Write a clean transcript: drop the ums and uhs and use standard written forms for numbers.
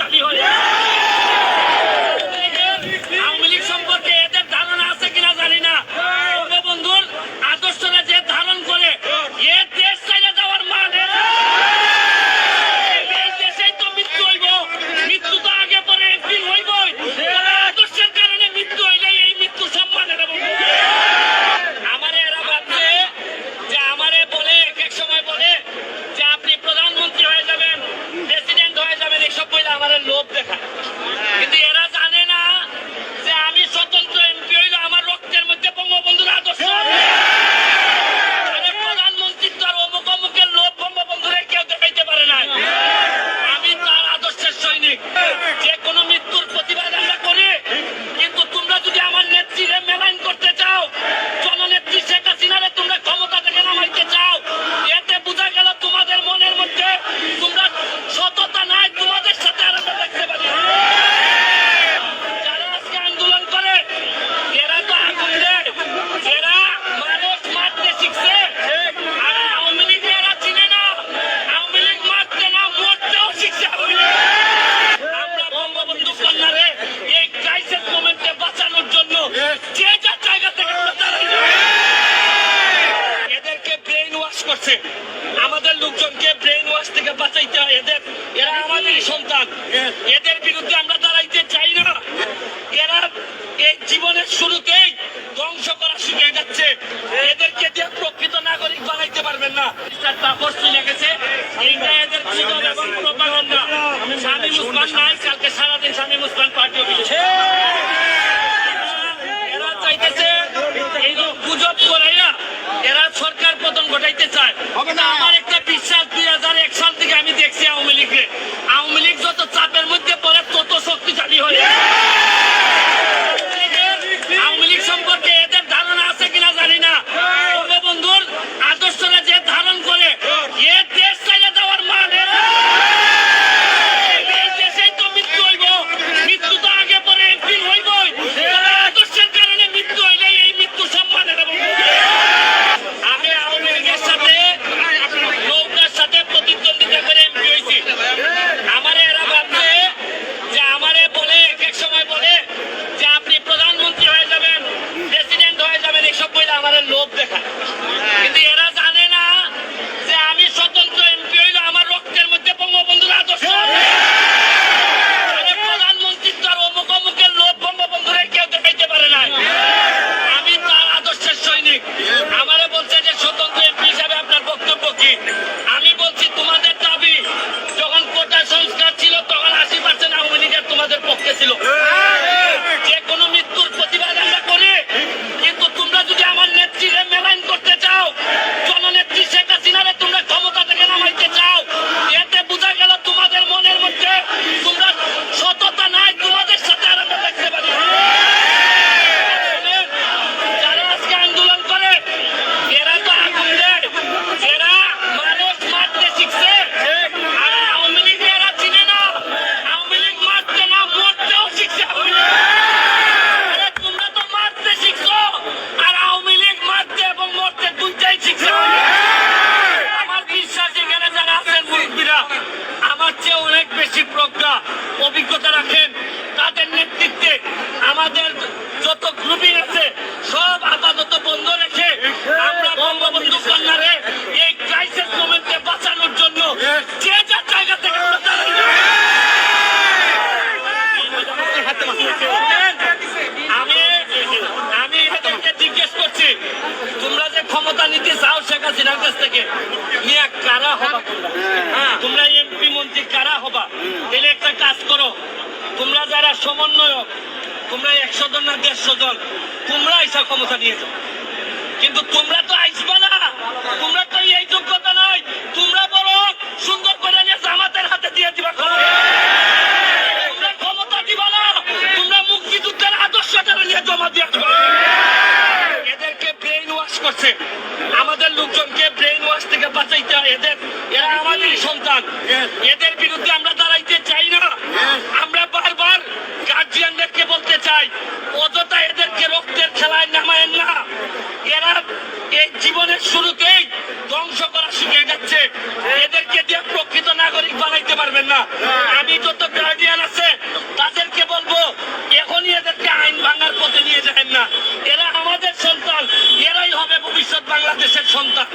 শক্তিশালী হয়ে আওয়ামী লীগ সম্পর্কে এদের ধারণা আছে কিনা জানি না। বঙ্গবন্ধুর আদর্শরা যে ধারণ করে এ দেশ ছেড়ে দেওয়ার মানে এই দেশেই তো মৃত্যু হইব। মৃত্যু তো আগে পরে একদিন হইবই। আদর্শের কারণে মৃত্যু হইলে এই মৃত্যু সম্মানের আমারে এরা ভাবছে যে আমারে বলে এক সময় বলে যে আপনি প্রধানমন্ত্রী হয়ে যাবেন, প্রেসিডেন্ট হয়ে যাবেন, এসব বলে আমার লোভ দেখা। কিন্তু এরা জানে না যে আমি স্বতন্ত্র এমপি হইলে আমার রক্তের মধ্যে বঙ্গবন্ধুর আদর্শ আছে। প্রধানমন্ত্রীর তো আর অমুক অমুকের লোভ বঙ্গবন্ধুরে কেউ দেখাইতে পারে না। আমি তার আদর্শের সৈনিক। যে কোনো মৃত্যুর প্রতিবাদ আমরা করি, কিন্তু তোমরা যদি আমার নেত্রীরে মেলাইন করতে চাও, জননেত্রী শেখ হাসিনারে তোমরা ক্ষমতা থেকে নামাইতে চাও, এতে বোঝা গেল তোমাদের মনের মধ্যে তোমরা সততা নাই। তোমাদের সাথে আর আমরা দেখতে পারি যারা আজকে আন্দোলন করে এরা তো আগুন দেয়, এরা মানুষ মারতে শিখছে। আর আওয়ামী লীগ এরা চিনে না, আওয়ামী লীগ মারতে না মরতেও শিখছে। আমরা বঙ্গবন্ধু কন্যারে এই ক্রাইসিস মোমেন্টে বাঁচানোর জন্য যে যার জায়গা থেকে এদেরকে ব্রেইন ওয়াশ করছে। আমাদের লোকজনকে ব্রেইন ওয়াশ থেকে বাঁচাইতে হয়। এরা আমাদেরই সন্তান, এদের বিরুদ্ধে আমরা দাঁড়াইতে চাই না। এরা এই জীবনের শুরুতেই ধ্বংস করা শিখে যাচ্ছে। এদেরকে দিয়ে প্রকৃত নাগরিক বানাইতে পারবেন না। তাপস চলে গেছে, এইটা এদের গুজব এবং প্রপাগান্ডা। শামীম ওসমান নাই, কালকে সারাদিন শামীম ওসমান পার্টি অফিসে। এরা চাইতেছে এই গুজব করাইয়া এরা সরকার পতন ঘটাইতে চায়। আমার একটা বিশ্বাস 2001 সাল থেকে আমি দেখছি আওয়ামী লীগ যত চাপের মধ্যে পড়ে তত শক্তিশালী হয়ে। আওয়ামী লীগ সম্পর্কে এদের ধারণা আছে কিনা জানি না। বঙ্গবন্ধুর আদর্শরা যে ধারণ করে এ দেশ ছেড়ে দেওয়ার মানে এই দেশেই তো মৃত্যু হইব। মৃত্যু তো আগে পরে একদিন হইবই। আদর্শের কারণে মৃত্যু হইলে এই মৃত্যু সম্মানের আমি আওয়ামী লীগের সাথে নৌকার সাথে প্রতিদ্বন্দ্বিতা করে এমপি হয়েছি। আমারে এরা ভাবছে যে আমারে বলে এক সময় বলে যে আপনি প্রধানমন্ত্রী হয়ে যাবেন, প্রেসিডেন্ট হয়ে যাবেন, এসব বলে আমার লোভ দেখা। কিন্তু এরা জানে না যে আমি স্বতন্ত্র এমপি হইলে আমার রক্তের মধ্যে বঙ্গবন্ধুর আদর্শ আছে। প্রধানমন্ত্রীর তো আর অমুক অমুকের লোভ বঙ্গবন্ধুরে কেউ দেখাইতে পারে না। আমি তার আদর্শের সৈনিক। আমারে বলছে যে স্বতন্ত্র এমপি হিসাবে আপনার বক্তব্য কি? আমি বলছি তোমাদের দাবি যখন কোটা সংস্কার ছিল তখন 80% আওয়ামী লীগের তোমাদের পক্ষে ছিল। যে কোনো মৃত্যুর প্রতিবাদ আমরা করি, কিন্তু তোমরা যদি আমার নেত্রীরে মেলাইন করতে চাও, জননেত্রী শেখ হাসিনারে তোমরা ক্ষমতা থেকে নামাইতে চাও, এতে বোঝা গেল তোমাদের মনের মধ্যে তোমরা সততা নাই। তোমাদের সাথে আর আমরা দেখতে পারি যারা আজকে আন্দোলন করে এরা তো আগুন দেয়, এরা মানুষ মারতে শিখছে। আর আওয়ামী লীগ এরা চিনে না, আওয়ামী লীগ মারতে না মরতেও শিখছে। তোমরা তো মারতে শিখছো, আর আওয়ামী লীগ মারতে এবং মরতে দুইটাই শিখছে। আমার বিশ্বাস এখানে যারা আছেন মুরব্বীরা আমার চেয়ে অনেক বেশি প্রজ্ঞা অভিজ্ঞতা রাখেন। তাদের নেতৃত্বে আমাদের যত গ্রুপিং আছে সব আপাতত বন্ধ রেখে আমরা বঙ্গবন্ধু কন্যারে এই ক্রাইসিস মোমেন্টে বাঁচানোর জন্য যে যার জায়গা থেকে আমি এদেরকে জিজ্ঞেস করছি, তোমরা যে ক্ষমতা নিতে চাও শেখ হাসিনার কাছ থেকে নিয়ে কারা হবা? তোমরা এমপি মন্ত্রী কারা হবা? তাহলে একটা কাজ করো, তোমরা যারা সমন্বয়ক, তোমরা 100 জন না 150 জন, তোমরা এসব ক্ষমতা নিয়ে যাও। কিন্তু তোমরা তো আইসবা না, তোমরা তো এই যোগ্যতা নাই। তোমরা বরং সুন্দর করে নিয়ে জামাতের হাতে দিয়ে দিবা ক্ষমতা। তোমরা ক্ষমতা দিবা না, তোমরা মুক্তিযুদ্ধের আদর্শটা নিয়ে জমা দিয়ে এদেরকে ব্রেইন ওয়াশ করছে। আমাদের লোকজনকে ব্রেইন ওয়াশ থেকে বাঁচাইতে হয়। এরা আমাদেরই সন্তান, এদের বিরুদ্ধে আমরা দাঁড়াইতে চাই না। আমরা বারবার গার্জিয়ানদেরকে বলতে চাই অযথা এদেরকে রক্তের খেলায় নামায়েন না। এরা এই জীবনের শুরুতেই ধ্বংস করা শিখে যাচ্ছে। এদেরকে দিয়ে প্রকৃত নাগরিক বানাইতে পারবেন না। আমি যত গার্ডিয়ান বাংলাদেশের সন্তান।